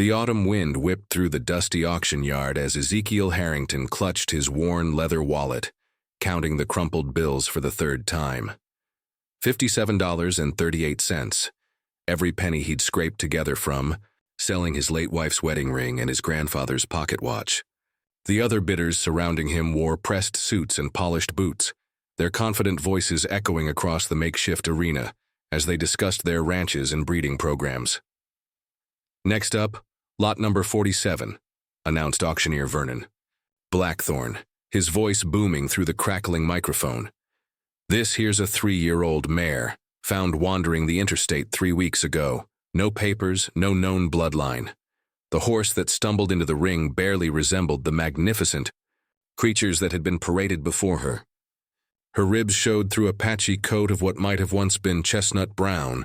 The autumn wind whipped through the dusty auction yard as Ezekiel Harrington clutched his worn leather wallet, counting the crumpled bills for the third time. $57.38, every penny he'd scraped together from selling his late wife's wedding ring and his grandfather's pocket watch. The other bidders surrounding him wore pressed suits and polished boots, their confident voices echoing across the makeshift arena as they discussed their ranches and breeding programs. Next up, lot number 47, announced auctioneer Vernon Blackthorne, his voice booming through the crackling microphone. This here's a 3-year-old mare, found wandering the interstate 3 weeks ago. No papers, no known bloodline. The horse that stumbled into the ring barely resembled the magnificent creatures that had been paraded before her. Her ribs showed through a patchy coat of what might have once been chestnut brown,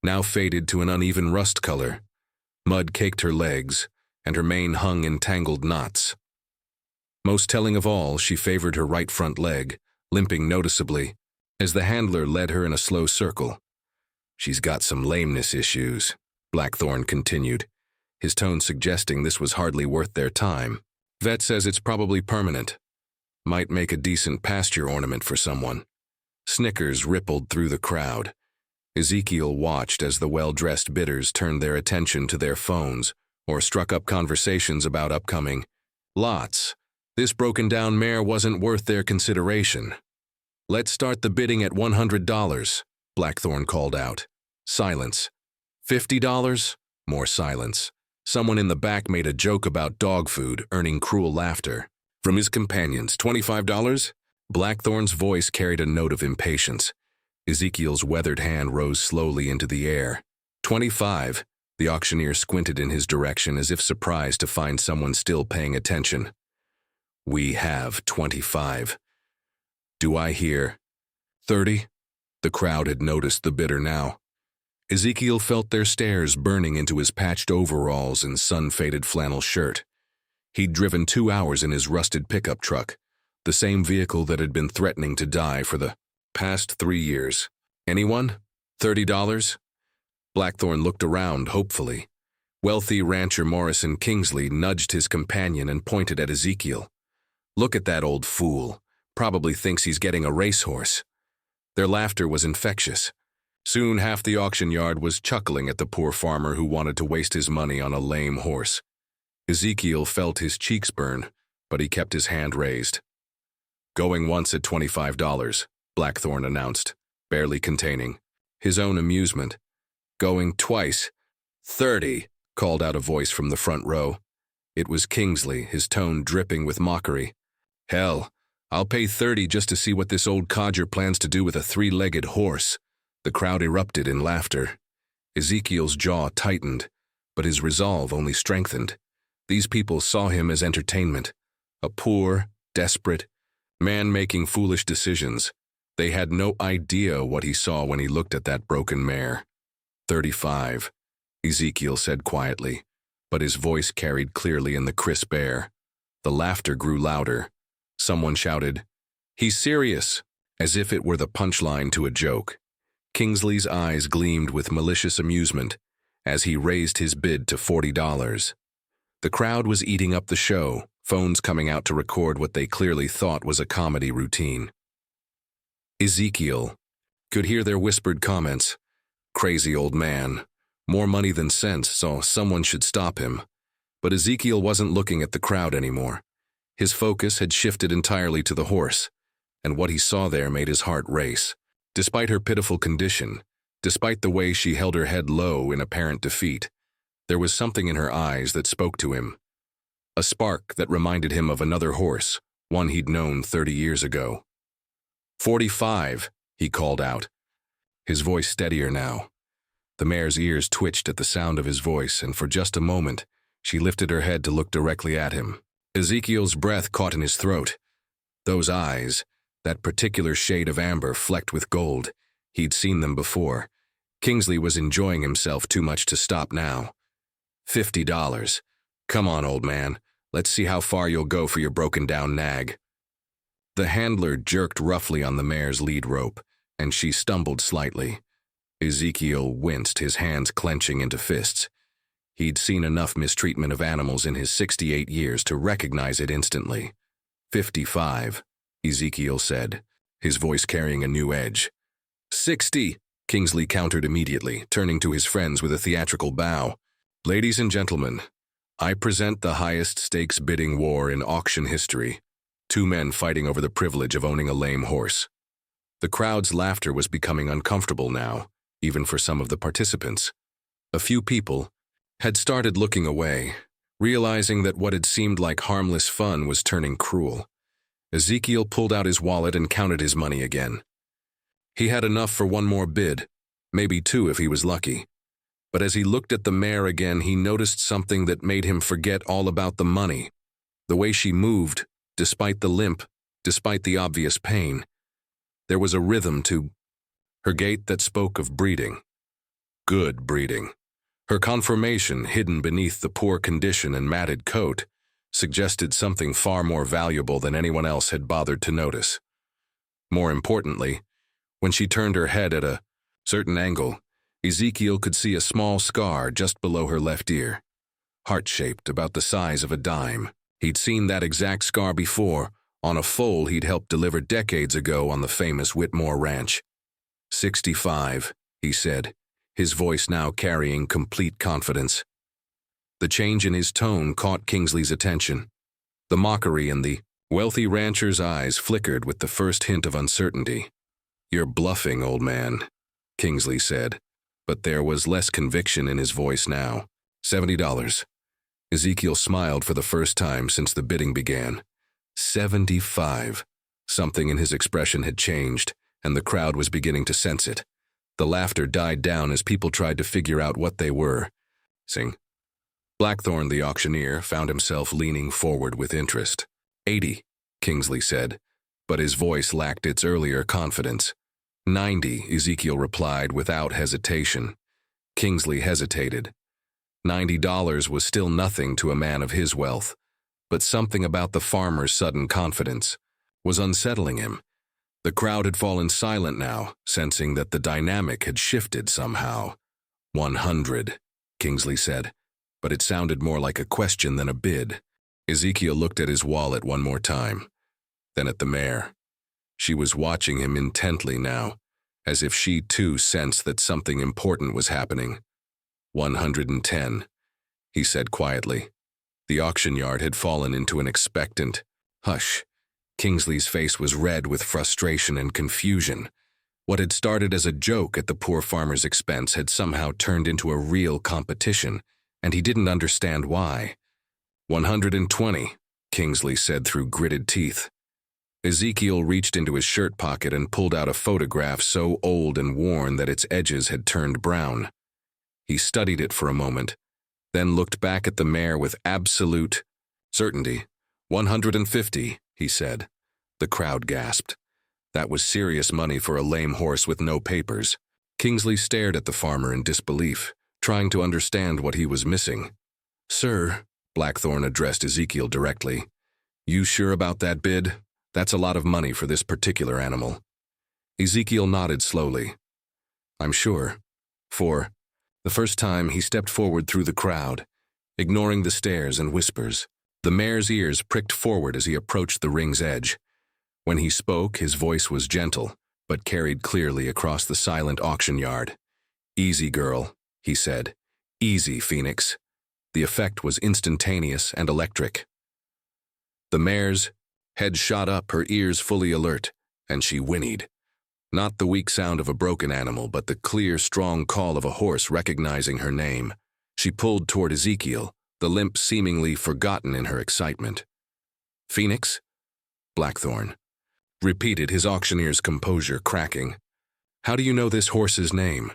now faded to an uneven rust color. Mud caked her legs, and her mane hung in tangled knots. Most telling of all, she favored her right front leg, limping noticeably, as the handler led her in a slow circle. "She's got some lameness issues," Blackthorne continued, his tone suggesting this was hardly worth their time. "Vet says it's probably permanent. Might make a decent pasture ornament for someone." Snickers rippled through the crowd. Ezekiel watched as the well-dressed bidders turned their attention to their phones or struck up conversations about upcoming lots. This broken-down mare wasn't worth their consideration. "Let's start the bidding at $100, Blackthorne called out. Silence. $50? More silence. Someone in the back made a joke about dog food, earning cruel laughter. From his companions, $25? Blackthorne's voice carried a note of impatience. Ezekiel's weathered hand rose slowly into the air. $25. The auctioneer squinted in his direction as if surprised to find someone still paying attention. "We have 25. Do I hear 30? The crowd had noticed the bidder now. Ezekiel felt their stares burning into his patched overalls and sun-faded flannel shirt. He'd driven 2 hours in his rusted pickup truck, the same vehicle that had been threatening to die for the past 3 years. "Anyone? $30? Blackthorne looked around hopefully. Wealthy rancher Morrison Kingsley nudged his companion and pointed at Ezekiel. "Look at that old fool. Probably thinks he's getting a racehorse." Their laughter was infectious. Soon half the auction yard was chuckling at the poor farmer who wanted to waste his money on a lame horse. Ezekiel felt his cheeks burn, but he kept his hand raised. "Going once at $25, Blackthorne announced, barely containing his own amusement. "Going twice." "30, called out a voice from the front row. It was Kingsley, his tone dripping with mockery. "Hell, I'll pay 30 just to see what this old codger plans to do with a 3-legged horse." The crowd erupted in laughter. Ezekiel's jaw tightened, but his resolve only strengthened. These people saw him as entertainment, a poor, desperate man making foolish decisions. They had no idea what he saw when he looked at that broken mare. 35, Ezekiel said quietly, but his voice carried clearly in the crisp air. The laughter grew louder. Someone shouted, "He's serious," as if it were the punchline to a joke. Kingsley's eyes gleamed with malicious amusement as he raised his bid to $40. The crowd was eating up the show, phones coming out to record what they clearly thought was a comedy routine. Ezekiel could hear their whispered comments. "Crazy old man. More money than sense, so someone should stop him." But Ezekiel wasn't looking at the crowd anymore. His focus had shifted entirely to the horse, and what he saw there made his heart race. Despite her pitiful condition, despite the way she held her head low in apparent defeat, there was something in her eyes that spoke to him. A spark that reminded him of another horse, one he'd known 30 years ago. 45, he called out, his voice steadier now. The mare's ears twitched at the sound of his voice, and for just a moment, she lifted her head to look directly at him. Ezekiel's breath caught in his throat. Those eyes, that particular shade of amber flecked with gold, he'd seen them before. Kingsley was enjoying himself too much to stop now. $50. Come on, old man. Let's see how far you'll go for your broken-down nag. The handler jerked roughly on the mare's lead rope, and she stumbled slightly. Ezekiel winced, his hands clenching into fists. He'd seen enough mistreatment of animals in his 68 years to recognize it instantly. 55, Ezekiel said, his voice carrying a new edge. 60, Kingsley countered immediately, turning to his friends with a theatrical bow. Ladies and gentlemen, I present the highest stakes bidding war in auction history. 2 men fighting over the privilege of owning a lame horse. The crowd's laughter was becoming uncomfortable now, even for some of the participants. A few people had started looking away, realizing that what had seemed like harmless fun was turning cruel. Ezekiel pulled out his wallet and counted his money again. He had enough for 1 more bid, maybe 2 if he was lucky. But as he looked at the mare again, he noticed something that made him forget all about the money. The way she moved, despite the limp, despite the obvious pain. There was a rhythm to her gait that spoke of breeding. Good breeding. Her conformation, hidden beneath the poor condition and matted coat, suggested something far more valuable than anyone else had bothered to notice. More importantly, when she turned her head at a certain angle, Ezekiel could see a small scar just below her left ear, heart-shaped, about the size of a dime. He'd seen that exact scar before, on a foal he'd helped deliver decades ago on the famous Whitmore Ranch. 65, he said, his voice now carrying complete confidence. The change in his tone caught Kingsley's attention. The mockery in the wealthy rancher's eyes flickered with the first hint of uncertainty. You're bluffing, old man, Kingsley said, but there was less conviction in his voice now. $70. Ezekiel smiled for the first time since the bidding began. 75. Something in his expression had changed, and the crowd was beginning to sense it. The laughter died down as people tried to figure out what they were. Blackthorne, the auctioneer, found himself leaning forward with interest. 80, Kingsley said, but his voice lacked its earlier confidence. 90, Ezekiel replied without hesitation. Kingsley hesitated. $90 was still nothing to a man of his wealth, but something about the farmer's sudden confidence was unsettling him. The crowd had fallen silent now, sensing that the dynamic had shifted somehow. 100, Kingsley said, but it sounded more like a question than a bid. Ezekiel looked at his wallet one more time, then at the mare. She was watching him intently now, as if she too sensed that something important was happening. 110, he said quietly. The auction yard had fallen into an expectant hush. Kingsley's face was red with frustration and confusion. What had started as a joke at the poor farmer's expense had somehow turned into a real competition, and he didn't understand why. 120, Kingsley said through gritted teeth. Ezekiel reached into his shirt pocket and pulled out a photograph so old and worn that its edges had turned brown. He studied it for a moment, then looked back at the mare with absolute certainty. 150, he said. The crowd gasped. That was serious money for a lame horse with no papers. Kingsley stared at the farmer in disbelief, trying to understand what he was missing. Sir, Blackthorne addressed Ezekiel directly. You sure about that bid? That's a lot of money for this particular animal. Ezekiel nodded slowly. I'm sure. For the first time, he stepped forward through the crowd, ignoring the stares and whispers. The mare's ears pricked forward as he approached the ring's edge. When he spoke, his voice was gentle, but carried clearly across the silent auction yard. Easy, girl, he said. Easy, Phoenix. The effect was instantaneous and electric. The mare's head shot up, her ears fully alert, and she whinnied. Not the weak sound of a broken animal, but the clear, strong call of a horse recognizing her name. She pulled toward Ezekiel, the limp seemingly forgotten in her excitement. Phoenix? Blackthorne repeated, his auctioneer's composure cracking. How do you know this horse's name?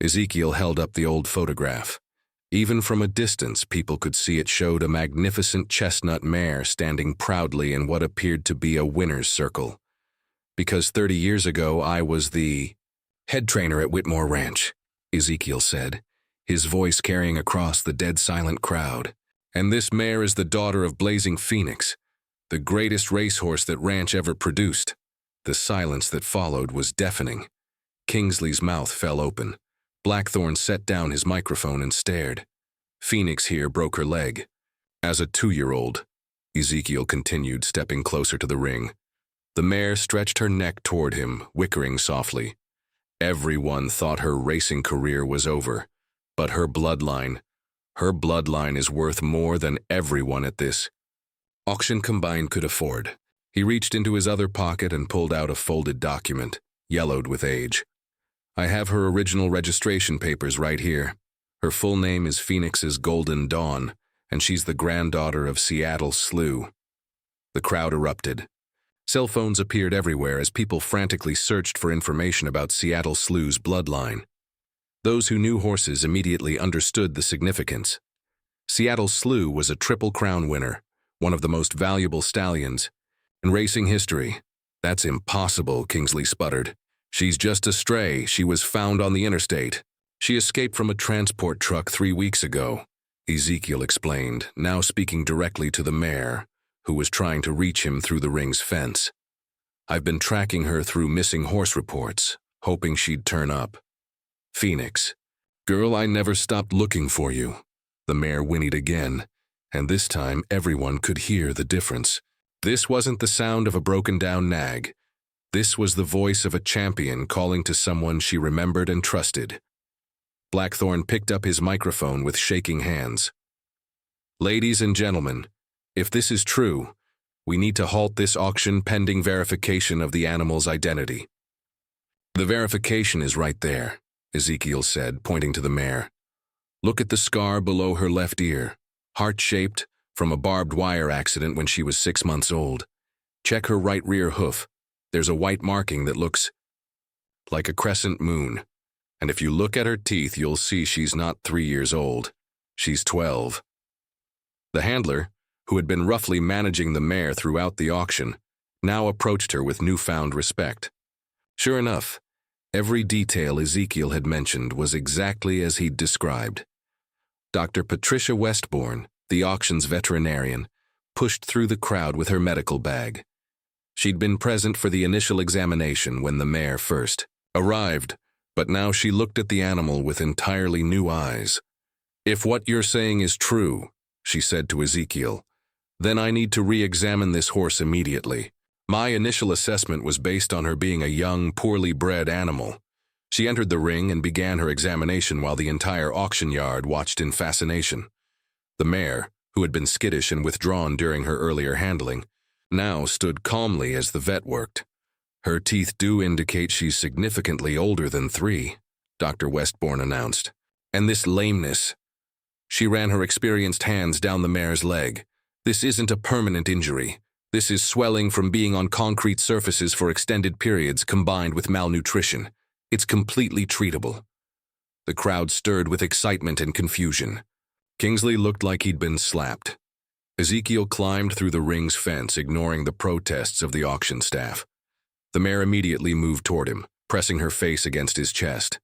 Ezekiel held up the old photograph. Even from a distance, people could see it showed a magnificent chestnut mare standing proudly in what appeared to be a winner's circle. Because 30 years ago I was the head trainer at Whitmore Ranch, Ezekiel said, his voice carrying across the dead-silent crowd. And this mare is the daughter of Blazing Phoenix, the greatest racehorse that ranch ever produced. The silence that followed was deafening. Kingsley's mouth fell open. Blackthorne set down his microphone and stared. Phoenix here broke her leg. As a 2-year-old, Ezekiel continued, stepping closer to the ring. The mare stretched her neck toward him, whickering softly. Everyone thought her racing career was over, but her bloodline is worth more than everyone at this auction combined could afford. He reached into his other pocket and pulled out a folded document, yellowed with age. I have her original registration papers right here. Her full name is Phoenix's Golden Dawn, and she's the granddaughter of Seattle Slew. The crowd erupted. Cell phones appeared everywhere as people frantically searched for information about Seattle Slew's bloodline. Those who knew horses immediately understood the significance. Seattle Slew was a Triple Crown winner, one of the most valuable stallions in racing history. That's impossible, Kingsley sputtered. She's just a stray. She was found on the interstate. She escaped from a transport truck 3 weeks ago, Ezekiel explained, now speaking directly to the mare, who was trying to reach him through the ring's fence. I've been tracking her through missing horse reports, hoping she'd turn up. Phoenix. Girl, I never stopped looking for you. The mare whinnied again, and this time everyone could hear the difference. This wasn't the sound of a broken-down nag. This was the voice of a champion calling to someone she remembered and trusted. Blackthorn picked up his microphone with shaking hands. Ladies and gentlemen, if this is true, we need to halt this auction pending verification of the animal's identity. The verification is right there, Ezekiel said, pointing to the mare. Look at the scar below her left ear, heart-shaped, from a barbed wire accident when she was 6 months old. Check her right rear hoof. There's a white marking that looks like a crescent moon. And if you look at her teeth, you'll see she's not 3 years old. She's 12. The handler, who had been roughly managing the mare throughout the auction, now approached her with newfound respect. Sure enough, every detail Ezekiel had mentioned was exactly as he'd described. Dr. Patricia Westbourne, the auction's veterinarian, pushed through the crowd with her medical bag. She'd been present for the initial examination when the mare first arrived, but now she looked at the animal with entirely new eyes. If what you're saying is true, she said to Ezekiel, then I need to re-examine this horse immediately. My initial assessment was based on her being a young, poorly bred animal. She entered the ring and began her examination while the entire auction yard watched in fascination. The mare, who had been skittish and withdrawn during her earlier handling, now stood calmly as the vet worked. Her teeth do indicate she's significantly older than 3, Dr. Westbourne announced. And this lameness. She ran her experienced hands down the mare's leg. This isn't a permanent injury. This is swelling from being on concrete surfaces for extended periods combined with malnutrition. It's completely treatable. The crowd stirred with excitement and confusion. Kingsley looked like he'd been slapped. Ezekiel climbed through the ring's fence, ignoring the protests of the auction staff. The mare immediately moved toward him, pressing her face against his chest.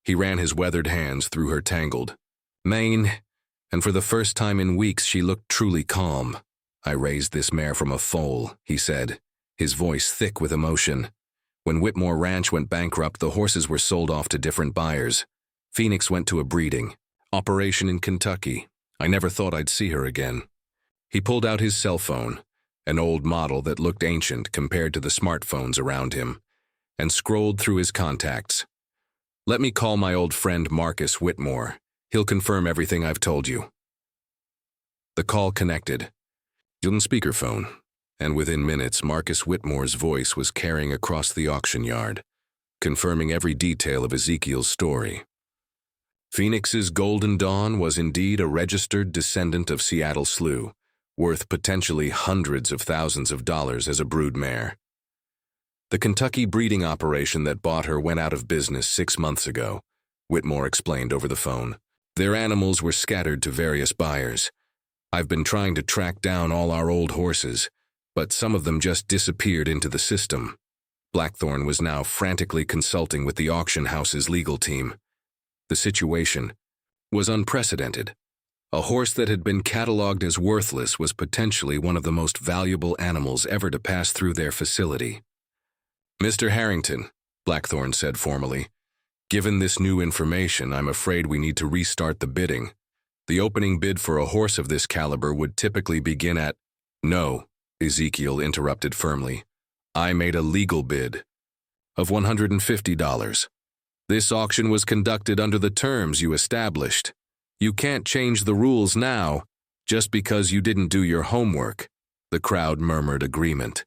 He ran his weathered hands through her tangled mane, and for the first time in weeks she looked truly calm. I raised this mare from a foal, he said, his voice thick with emotion. When Whitmore Ranch went bankrupt, the horses were sold off to different buyers. Phoenix went to a breeding operation in Kentucky. I never thought I'd see her again. He pulled out his cell phone, an old model that looked ancient compared to the smartphones around him, and scrolled through his contacts. Let me call my old friend Marcus Whitmore. He'll confirm everything I've told you. The call connected. On speakerphone, and within minutes Marcus Whitmore's voice was carrying across the auction yard, confirming every detail of Ezekiel's story. Phoenix's Golden Dawn was indeed a registered descendant of Seattle Slew, worth potentially hundreds of thousands of dollars as a brood mare. The Kentucky breeding operation that bought her went out of business 6 months ago, Whitmore explained over the phone. Their animals were scattered to various buyers. I've been trying to track down all our old horses, but some of them just disappeared into the system. Blackthorn was now frantically consulting with the auction house's legal team. The situation was unprecedented. A horse that had been cataloged as worthless was potentially one of the most valuable animals ever to pass through their facility. Mr. Harrington, Blackthorn said formally, given this new information, I'm afraid we need to restart the bidding. The opening bid for a horse of this caliber would typically begin at— No, Ezekiel interrupted firmly. I made a legal bid of $150. This auction was conducted under the terms you established. You can't change the rules now just because you didn't do your homework. The crowd murmured agreement.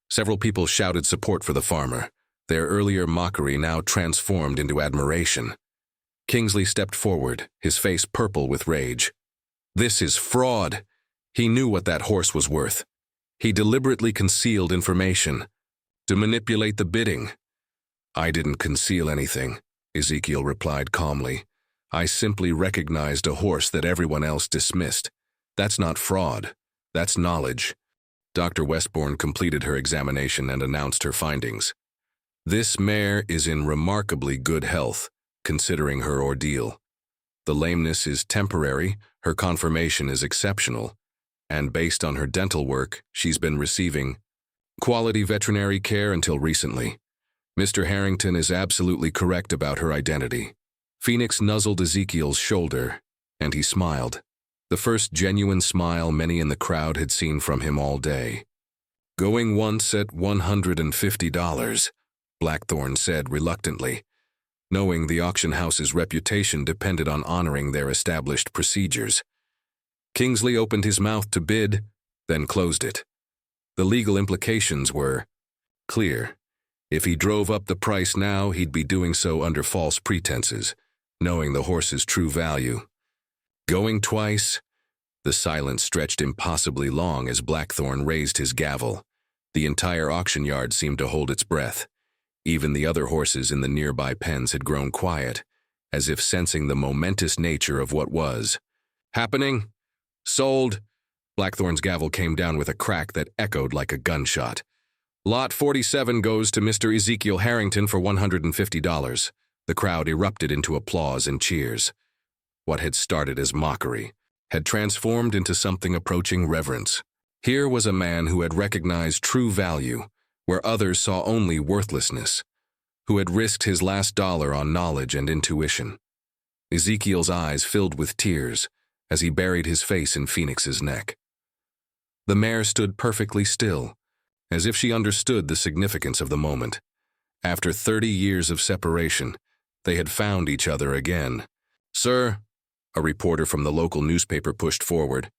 Several people shouted support for the farmer, their earlier mockery now transformed into admiration. Kingsley stepped forward, his face purple with rage. This is fraud. He knew what that horse was worth. He deliberately concealed information to manipulate the bidding. I didn't conceal anything, Ezekiel replied calmly. I simply recognized a horse that everyone else dismissed. That's not fraud. That's knowledge. Dr. Westbourne completed her examination and announced her findings. This mare is in remarkably good health, considering her ordeal. The lameness is temporary, her conformation is exceptional, and based on her dental work, she's been receiving quality veterinary care until recently. Mr. Harrington is absolutely correct about her identity. Phoenix nuzzled Ezekiel's shoulder, and he smiled. The first genuine smile many in the crowd had seen from him all day. Going once at $150, Blackthorne said reluctantly, knowing the auction house's reputation depended on honoring their established procedures. Kingsley opened his mouth to bid, then closed it. The legal implications were clear. If he drove up the price now, he'd be doing so under false pretenses, knowing the horse's true value. Going twice? The silence stretched impossibly long as Blackthorne raised his gavel. The entire auction yard seemed to hold its breath. Even the other horses in the nearby pens had grown quiet, as if sensing the momentous nature of what was happening. Sold. Blackthorne's gavel came down with a crack that echoed like a gunshot. Lot 47 goes to Mr. Ezekiel Harrington for $150. The crowd erupted into applause and cheers. What had started as mockery had transformed into something approaching reverence. Here was a man who had recognized true value, where others saw only worthlessness, who had risked his last dollar on knowledge and intuition. Ezekiel's eyes filled with tears as he buried his face in Phoenix's neck. The mare stood perfectly still, as if she understood the significance of the moment. After 30 years of separation, they had found each other again. Sir, a reporter from the local newspaper pushed forward.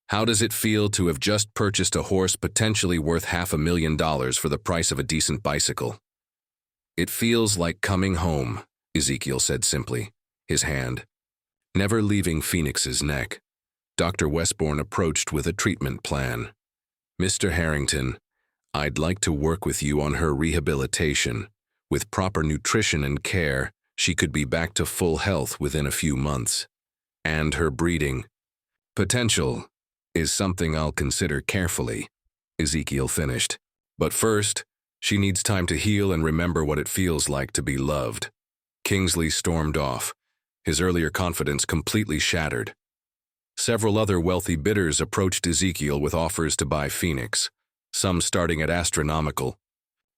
How does it feel to have just purchased a horse potentially worth $500,000 for the price of a decent bicycle? It feels like coming home, Ezekiel said simply, his hand never leaving Phoenix's neck. Dr. Westbourne approached with a treatment plan. Mr. Harrington, I'd like to work with you on her rehabilitation. With proper nutrition and care, she could be back to full health within a few months. And her breeding potential is something I'll consider carefully, Ezekiel finished. But first, she needs time to heal and remember what it feels like to be loved. Kingsley stormed off, his earlier confidence completely shattered. Several other wealthy bidders approached Ezekiel with offers to buy Phoenix, some starting at astronomical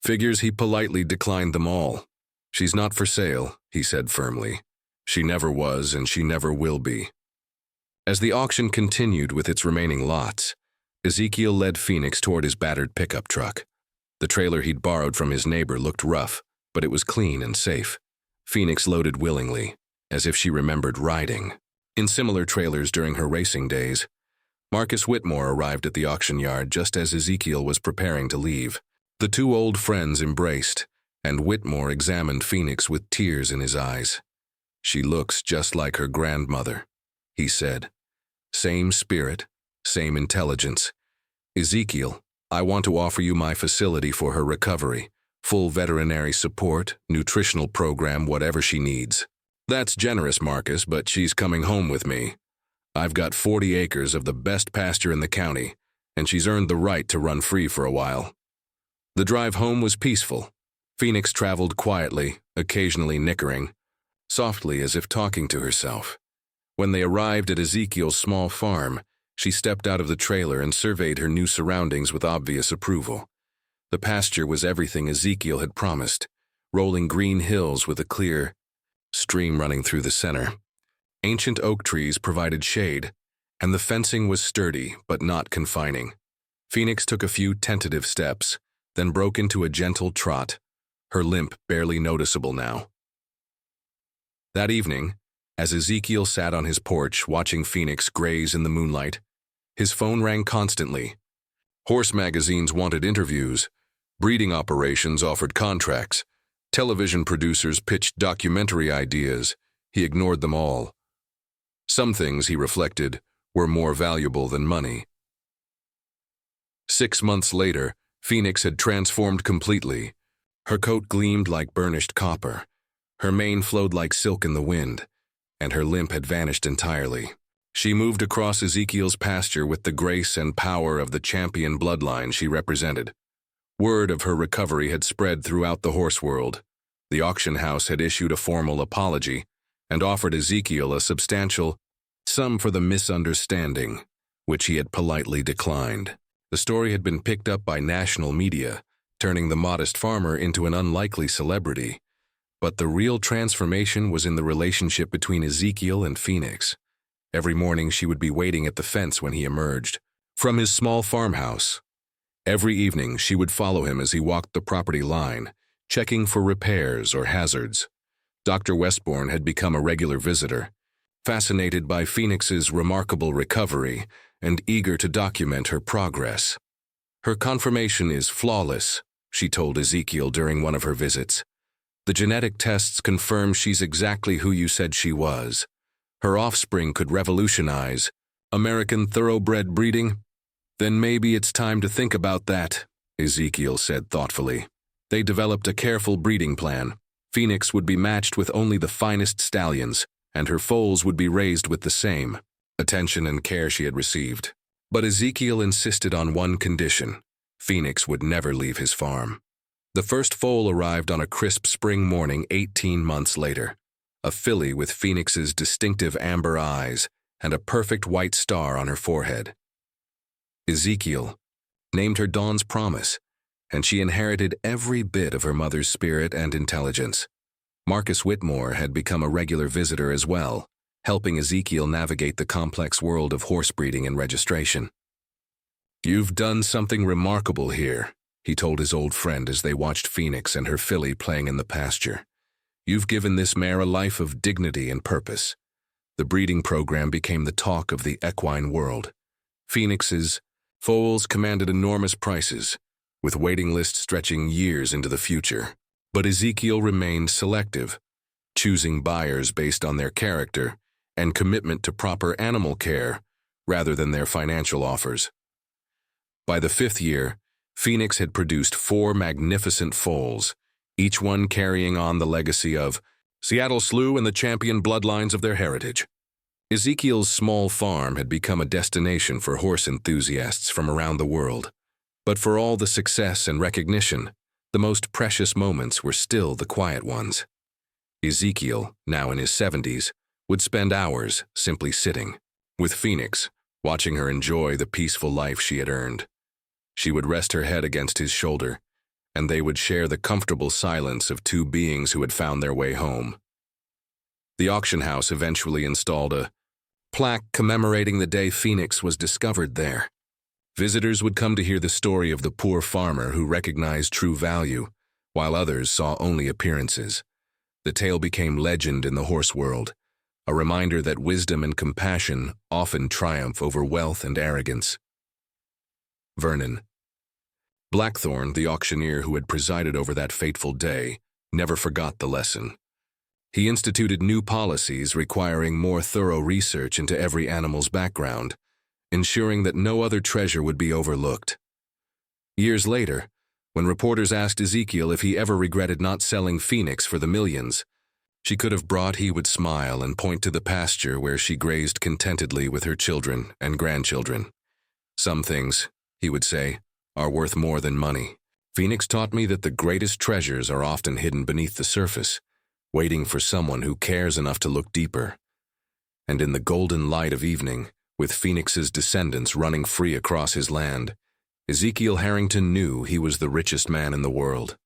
figures. He politely declined them all. She's not for sale, he said firmly. She never was and she never will be. As the auction continued with its remaining lots, Ezekiel led Phoenix toward his battered pickup truck. The trailer he'd borrowed from his neighbor looked rough, but it was clean and safe. Phoenix loaded willingly, as if she remembered riding in similar trailers during her racing days. Marcus Whitmore arrived at the auction yard just as Ezekiel was preparing to leave. The two old friends embraced, and Whitmore examined Phoenix with tears in his eyes. She looks just like her grandmother, he said. Same spirit, same intelligence. Ezekiel, I want to offer you my facility for her recovery. Full veterinary support, nutritional program, whatever she needs. That's generous, Marcus, but she's coming home with me. I've got 40 acres of the best pasture in the county, and she's earned the right to run free for a while. The drive home was peaceful. Phoenix traveled quietly, occasionally nickering, softly as if talking to herself. When they arrived at Ezekiel's small farm, she stepped out of the trailer and surveyed her new surroundings with obvious approval. The pasture was everything Ezekiel had promised, rolling green hills with a clear stream running through the center. Ancient oak trees provided shade, and the fencing was sturdy but not confining. Phoenix took a few tentative steps, then broke into a gentle trot, her limp barely noticeable now. That evening, as Ezekiel sat on his porch watching Phoenix graze in the moonlight, his phone rang constantly. Horse magazines wanted interviews, breeding operations offered contracts, television producers pitched documentary ideas. He ignored them all. Some things, he reflected, were more valuable than money. 6 months later, Phoenix had transformed completely. Her coat gleamed like burnished copper, her mane flowed like silk in the wind, and her limp had vanished entirely. She moved across Ezekiel's pasture with the grace and power of the champion bloodline she represented. Word of her recovery had spread throughout the horse world. The auction house had issued a formal apology and offered Ezekiel a substantial sum for the misunderstanding, which he had politely declined. The story had been picked up by national media, turning the modest farmer into an unlikely celebrity. But the real transformation was in the relationship between Ezekiel and Phoenix. Every morning she would be waiting at the fence when he emerged from his small farmhouse. Every evening she would follow him as he walked the property line, checking for repairs or hazards. Dr. Westbourne had become a regular visitor, fascinated by Phoenix's remarkable recovery and eager to document her progress. "Her conformation is flawless," she told Ezekiel during one of her visits. "The genetic tests confirm she's exactly who you said she was. Her offspring could revolutionize American thoroughbred breeding." "Then maybe it's time to think about that," Ezekiel said thoughtfully. They developed a careful breeding plan. Phoenix would be matched with only the finest stallions, and her foals would be raised with the same attention and care she had received. But Ezekiel insisted on one condition: Phoenix would never leave his farm. The first foal arrived on a crisp spring morning 18 months later, a filly with Phoenix's distinctive amber eyes and a perfect white star on her forehead. Ezekiel named her Dawn's Promise, and she inherited every bit of her mother's spirit and intelligence. Marcus Whitmore had become a regular visitor as well, helping Ezekiel navigate the complex world of horse breeding and registration. "You've done something remarkable here," he told his old friend as they watched Phoenix and her filly playing in the pasture. "You've given this mare a life of dignity and purpose." The breeding program became the talk of the equine world. Phoenix's foals commanded enormous prices, with waiting lists stretching years into the future. But Ezekiel remained selective, choosing buyers based on their character and commitment to proper animal care rather than their financial offers. By the 5th year, Phoenix had produced 4 magnificent foals, each one carrying on the legacy of Seattle Slew and the champion bloodlines of their heritage. Ezekiel's small farm had become a destination for horse enthusiasts from around the world. But for all the success and recognition, the most precious moments were still the quiet ones. Ezekiel, now in his 70s, would spend hours simply sitting, with Phoenix, watching her enjoy the peaceful life she had earned. She would rest her head against his shoulder, and they would share the comfortable silence of two beings who had found their way home. The auction house eventually installed a plaque commemorating the day Phoenix was discovered there. Visitors would come to hear the story of the poor farmer who recognized true value, while others saw only appearances. The tale became legend in the horse world, a reminder that wisdom and compassion often triumph over wealth and arrogance. Vernon. Blackthorne, the auctioneer who had presided over that fateful day, never forgot the lesson. He instituted new policies requiring more thorough research into every animal's background, ensuring that no other treasure would be overlooked. Years later, when reporters asked Ezekiel if he ever regretted not selling Phoenix for the millions, she could have brought he would smile and point to the pasture where she grazed contentedly with her children and grandchildren. "Some things," he would say, "are worth more than money. Phoenix taught me that the greatest treasures are often hidden beneath the surface, waiting for someone who cares enough to look deeper." And in the golden light of evening, with Phoenix's descendants running free across his land, Ezekiel Harrington knew he was the richest man in the world.